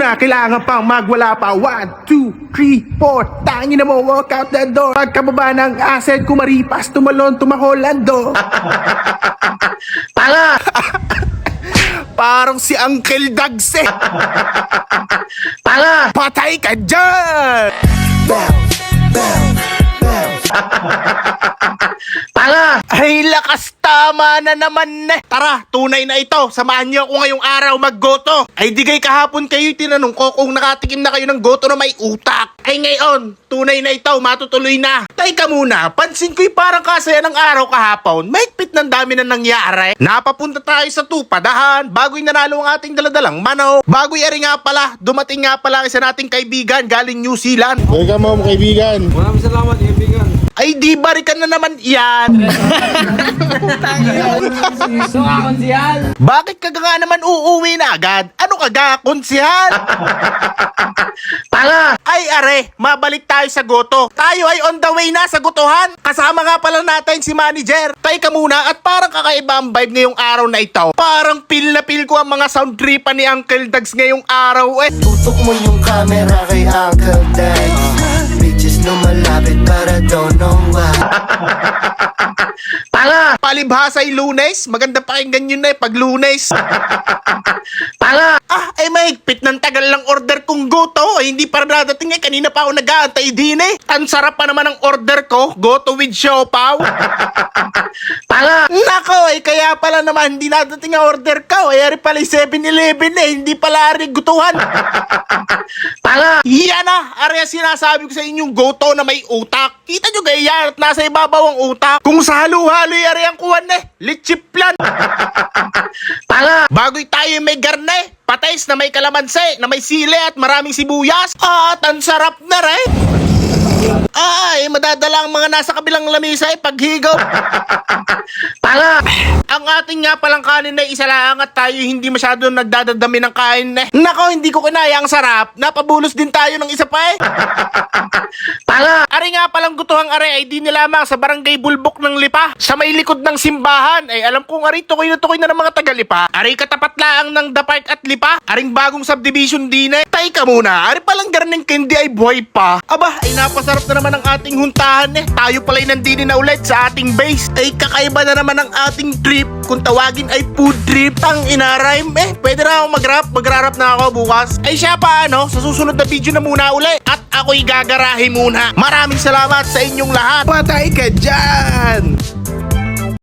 na, kailangan pang magwala pa. 1, 2, 3, 4. Tangin na mo, walk out the door. Pagkababa ng asset, kumaripas, tumalon, tumaholando. Tanga! Parang si Uncle Dags eh. Tanga! Patay ka dyan! Tanga! Ay, lakas, tama na naman na. Tara, tunay na ito. Samahan niyo ako ngayong araw maggoto. Ay, digay kahapon kayo tinanong ko kung nakatikim na kayo ng goto na may utak. Ay, ngayon, tunay na ito, matutuloy na. Teka muna, pansin ko'y parang kasaya ng araw kahapon. Mahigpit ng dami na nangyari. Napapunta tayo sa tupadahan, bago'y nanalo ang ating daladalang manok. Bago'y ari nga pala, dumating nga pala isa nating kaibigan galing New Zealand. Welcome mo, kaibigan. Maraming salamat, kaibigan. Ay, di barikan na naman yan. So, konsihal. Bakit ka nga naman uuwi na agad? Ano ka ga, konsihal? Tanga! Ay are, mabalik tayo sa goto. Tayo ay on the way na sa gotohan. Kasama nga pala natin si manager. Teka muna, at parang kakaiba ang vibe ngayong araw na ito. Parang feel na feel ko ang mga sound tripan ni Uncle Dags ngayong araw eh. Tutok mo yung camera kay Uncle Dags. Bitches lumalapit but I don't know why. Tanga! Palibhasay Lunes, maganda pakinggan yun na eh pag Lunes. Tanga! Ay mahigpit ng tagal lang order kong goto. Ay hindi pa dadating eh, kanina pa ako nag-aantay din eh. Ang sarap pa naman ang order ko, goto with siopaw. Tanga! Nako, kaya pala naman hindi nadating ang order ko. Ay ari pala 7-Eleven eh, hindi pala ari gutuhan. Tanga! Yan na, ari ang sinasabi ko sa inyong goto na may utak. Kita nyo gaya at nasa ibabaw ang utak. Kung sa halo-halo ari ang kuwan eh, lechip plan. Tanga! Bagoy tayo may garne, patis na may kalamansi, na may sili at maraming sibuyas. At ang sarap na rin. Ay, madadala ang mga nasa kabilang lamisa ay paghigop. Tanga! Ang ating nga palang kanin ay isa lang at tayo hindi masyado nagdadadami ng kain eh. Nako, hindi ko kinaya ang sarap. Napabulos din tayo ng isa pa eh. Tanga! Ari nga palang gutuhang are ay di nilamang sa barangay Bulbok ng Lipa. Sa may likod ng simbahan. Ay alam kong ari tukoy na ng mga taga-Lipa. Ari katapat laang ng The Park at Lipa. Aring bagong subdivision din eh. Teka muna, ari palang garneng candy ay buhay pa. Aba, ay napasarap na naman ang ating huntahan eh. Tayo pala'y nandini na ulit sa ating base. Ay kakaiba na naman ang ating trip. Kung tawagin ay food trip. Ang inarime eh. Pwede na ako mag-rap. Magra-rap na ako bukas. Ay siya pa ano, sa susunod na video na muna uli. At ako'y gagarahe muna. Maraming salamat sa inyong lahat. Patay ka dyan!